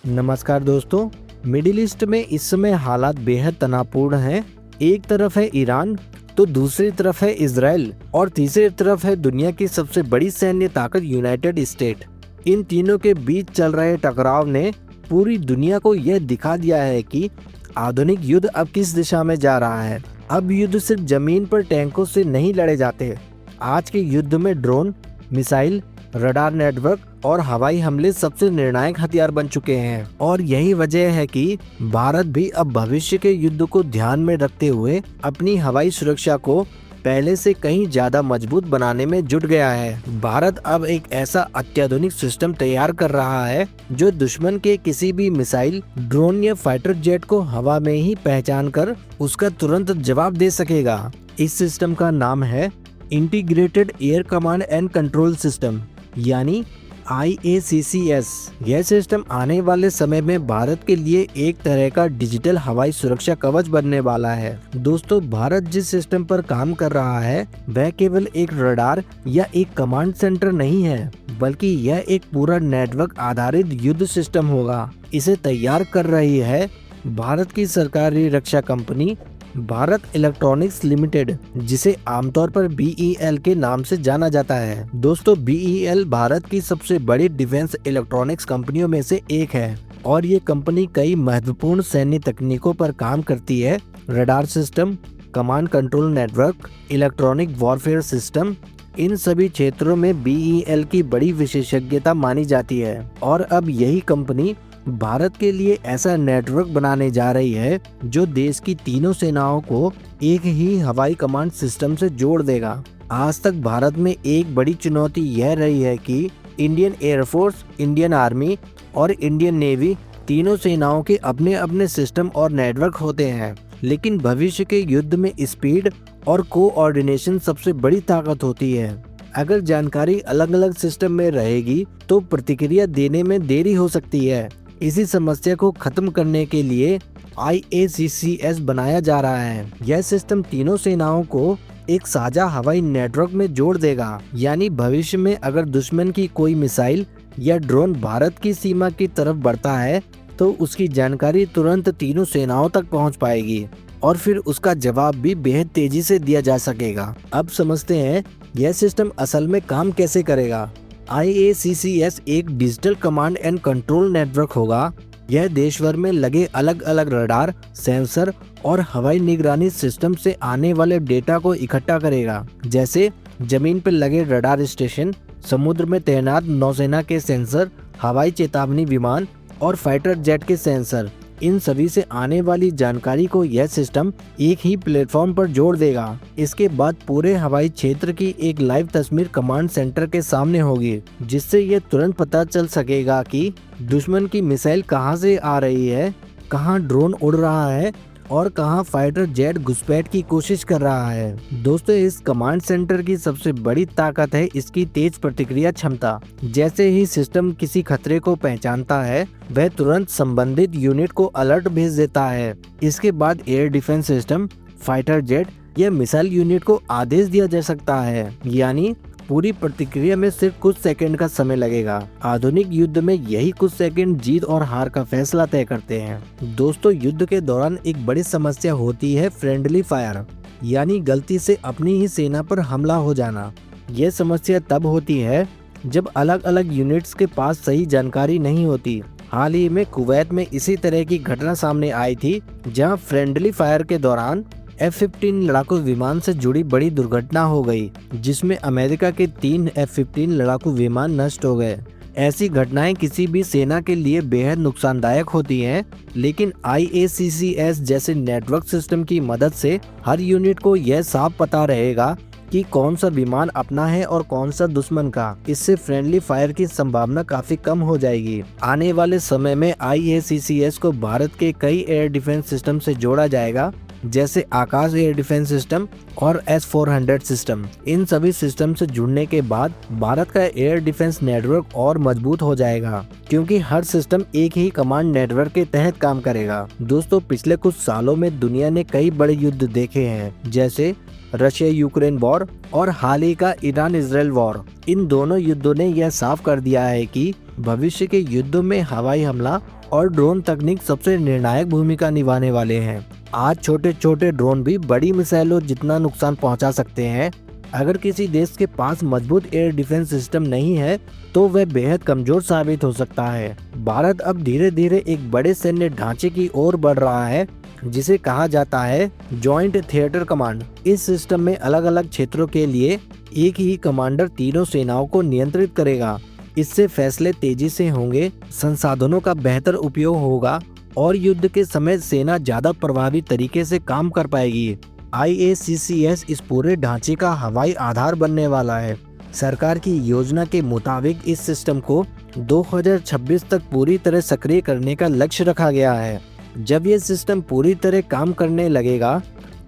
नमस्कार दोस्तों। Middle east में इस समय हालात बेहद तनावपूर्ण हैं। एक तरफ है ईरान, तो दूसरी तरफ है इजराइल और तीसरी तरफ है दुनिया की सबसे बड़ी सैन्य ताकत यूनाइटेड स्टेट। इन तीनों के बीच चल रहे टकराव ने पूरी दुनिया को यह दिखा दिया है कि आधुनिक युद्ध अब किस दिशा में जा रहा है। अब युद्ध सिर्फ जमीन पर टैंकों से नहीं लड़े जाते। आज के युद्ध में ड्रोन, मिसाइल, रडार नेटवर्क और हवाई हमले सबसे निर्णायक हथियार बन चुके हैं। और यही वजह है कि भारत भी अब भविष्य के युद्ध को ध्यान में रखते हुए अपनी हवाई सुरक्षा को पहले से कहीं ज्यादा मजबूत बनाने में जुट गया है। भारत अब एक ऐसा अत्याधुनिक सिस्टम तैयार कर रहा है जो दुश्मन के किसी भी मिसाइल, ड्रोन या फाइटर जेट को हवा में ही पहचान कर उसका तुरंत जवाब दे सकेगा। इस सिस्टम का नाम है integrated air command and control system, यानी IACCS। यह सिस्टम आने वाले समय में भारत के लिए एक तरह का डिजिटल हवाई सुरक्षा कवच बनने वाला है। दोस्तों, भारत जिस सिस्टम पर काम कर रहा है वह केवल एक रडार या एक कमांड सेंटर नहीं है, बल्कि यह एक पूरा नेटवर्क आधारित युद्ध सिस्टम होगा। इसे तैयार कर रही है भारत की सरकारी रक्षा कंपनी भारत इलेक्ट्रॉनिक्स लिमिटेड, जिसे आमतौर पर BEL के नाम से जाना जाता है। दोस्तों, BEL भारत की सबसे बड़ी डिफेंस इलेक्ट्रॉनिक्स कंपनियों में से एक है और ये कंपनी कई महत्वपूर्ण सैन्य तकनीकों पर काम करती है। Radar system, command control network, electronic warfare system, इन सभी क्षेत्रों में BEL की बड़ी विशेषज्ञता मानी जाती है। और अब यही कंपनी भारत के लिए ऐसा नेटवर्क बनाने जा रही है जो देश की तीनों सेनाओं को एक ही हवाई कमांड सिस्टम से जोड़ देगा। आज तक भारत में एक बड़ी चुनौती यह रही है कि इंडियन एयरफोर्स, इंडियन आर्मी और इंडियन नेवी तीनों सेनाओं के अपने अपने सिस्टम और नेटवर्क होते हैं, लेकिन भविष्य के युद्ध में स्पीड और कोऑर्डिनेशन सबसे बड़ी ताकत होती है। अगर जानकारी अलग अलग सिस्टम में रहेगी तो प्रतिक्रिया देने में देरी हो सकती है। इसी समस्या को खत्म करने के लिए IACCS बनाया जा रहा है। यह सिस्टम तीनों सेनाओं को एक साझा हवाई नेटवर्क में जोड़ देगा, यानी भविष्य में अगर दुश्मन की कोई मिसाइल या ड्रोन भारत की सीमा की तरफ बढ़ता है तो उसकी जानकारी तुरंत तीनों सेनाओं तक पहुंच पाएगी और फिर उसका जवाब भी बेहद तेजी से दिया जा सकेगा। अब समझते हैं यह सिस्टम असल में काम कैसे करेगा। IACCS एक digital command and control network होगा। यह देश भर में लगे अलग अलग रडार, सेंसर और हवाई निगरानी सिस्टम से आने वाले डेटा को इकट्ठा करेगा, जैसे जमीन पर लगे रडार स्टेशन, समुद्र में तैनात नौसेना के सेंसर, हवाई चेतावनी विमान और फाइटर जेट के सेंसर। इन सभी से आने वाली जानकारी को यह सिस्टम एक ही प्लेटफॉर्म पर जोड़ देगा। इसके बाद पूरे हवाई क्षेत्र की एक लाइव तस्वीर कमांड सेंटर के सामने होगी, जिससे यह तुरंत पता चल सकेगा कि दुश्मन की मिसाइल कहां से आ रही है, कहां ड्रोन उड़ रहा है और कहां फाइटर जेट घुसपैठ की कोशिश कर रहा है। दोस्तों, इस कमांड सेंटर की सबसे बड़ी ताकत है इसकी तेज प्रतिक्रिया क्षमता। जैसे ही सिस्टम किसी खतरे को पहचानता है वह तुरंत संबंधित यूनिट को अलर्ट भेज देता है। इसके बाद air defence system, fighter jet या मिसाइल यूनिट को आदेश दिया जा सकता है, यानी पूरी प्रतिक्रिया में सिर्फ कुछ सेकंड का समय लगेगा। आधुनिक युद्ध में यही कुछ सेकंड जीत और हार का फैसला तय करते हैं। दोस्तों, युद्ध के दौरान एक बड़ी समस्या होती है फ्रेंडली फायर, यानी गलती से अपनी ही सेना पर हमला हो जाना। यह समस्या तब होती है जब अलग अलग यूनिट्स के पास सही जानकारी नहीं होती। हाल ही में कुवैत में इसी तरह की घटना सामने आई थी, जहां फ्रेंडली फायर के दौरान F-15 लड़ाकू विमान से जुड़ी बड़ी दुर्घटना हो गई, जिसमें अमेरिका के 3 F-15 लड़ाकू विमान नष्ट हो गए। ऐसी घटनाएं किसी भी सेना के लिए बेहद नुकसानदायक होती हैं, लेकिन IACCS जैसे नेटवर्क सिस्टम की मदद से हर यूनिट को यह साफ पता रहेगा कि कौन सा विमान अपना है और कौन सा दुश्मन का। इससे फ्रेंडली फायर की संभावना काफी कम हो जाएगी। आने वाले समय में IACCS को भारत के कई एयर डिफेंस सिस्टम से जोड़ा जाएगा, जैसे आकाश एयर डिफेंस सिस्टम और S-400 सिस्टम। इन सभी सिस्टम से जुड़ने के बाद भारत का एयर डिफेंस नेटवर्क और मजबूत हो जाएगा, क्योंकि हर सिस्टम एक ही कमांड नेटवर्क के तहत काम करेगा। दोस्तों, पिछले कुछ सालों में दुनिया ने कई बड़े युद्ध देखे हैं, जैसे रशिया यूक्रेन वॉर और हाल ही का ईरान इजराइल वॉर। इन दोनों युद्धों ने यह साफ कर दिया है कि भविष्य के युद्धों में हवाई हमला और ड्रोन तकनीक सबसे निर्णायक भूमिका निभाने वाले हैं। आज छोटे छोटे ड्रोन भी बड़ी मिसाइलों जितना नुकसान पहुंचा सकते हैं। अगर किसी देश के पास मजबूत एयर डिफेंस सिस्टम नहीं है तो वह बेहद कमजोर साबित हो सकता है। भारत अब धीरे धीरे एक बड़े सैन्य ढांचे की ओर बढ़ रहा है जिसे कहा जाता है जॉइंट थिएटर कमांड। इस सिस्टम में अलग अलग क्षेत्रों के लिए एक ही कमांडर तीनों सेनाओं को नियंत्रित करेगा। इससे फैसले तेजी से होंगे, संसाधनों का बेहतर उपयोग होगा और युद्ध के समय सेना ज्यादा प्रभावी तरीके से काम कर पाएगी। IACCS इस पूरे ढांचे का हवाई आधार बनने वाला है। सरकार की योजना के मुताबिक इस सिस्टम को 2026 तक पूरी तरह सक्रिय करने का लक्ष्य रखा गया है। जब ये सिस्टम पूरी तरह काम करने लगेगा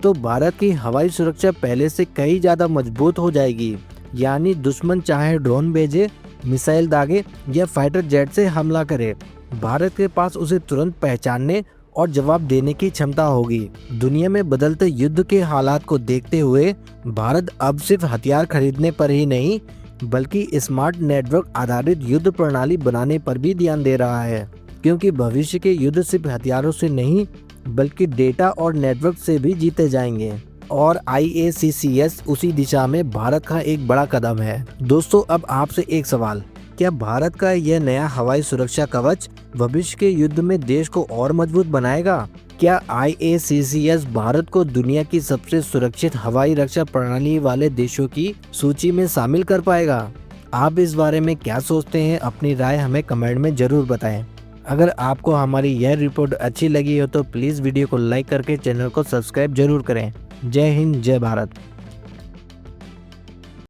तो भारत की हवाई सुरक्षा पहले से कई ज्यादा मजबूत हो जाएगी। यानी दुश्मन चाहे ड्रोन भेजे, मिसाइल दागे या फाइटर जेट से हमला करे, भारत के पास उसे तुरंत पहचानने और जवाब देने की क्षमता होगी। दुनिया में बदलते युद्ध के हालात को देखते हुए भारत अब सिर्फ हथियार खरीदने पर ही नहीं बल्कि स्मार्ट नेटवर्क आधारित युद्ध प्रणाली बनाने पर भी ध्यान दे रहा है, क्योंकि भविष्य के युद्ध सिर्फ हथियारों से नहीं बल्कि डेटा और नेटवर्क से भी जीते जाएंगे। और IACCS उसी दिशा में भारत का एक बड़ा कदम है। दोस्तों, अब आपसे एक सवाल, क्या भारत का यह नया हवाई सुरक्षा कवच भविष्य के युद्ध में देश को और मजबूत बनाएगा? क्या IACCS भारत को दुनिया की सबसे सुरक्षित हवाई रक्षा प्रणाली वाले देशों की सूची में शामिल कर पाएगा? आप इस बारे में क्या सोचते हैं? अपनी राय हमें कमेंट में जरूर बताएं। अगर आपको हमारी यह रिपोर्ट अच्छी लगी हो तो प्लीज़ वीडियो को लाइक करके चैनल को सब्सक्राइब जरूर करें। जय हिंद, जय भारत।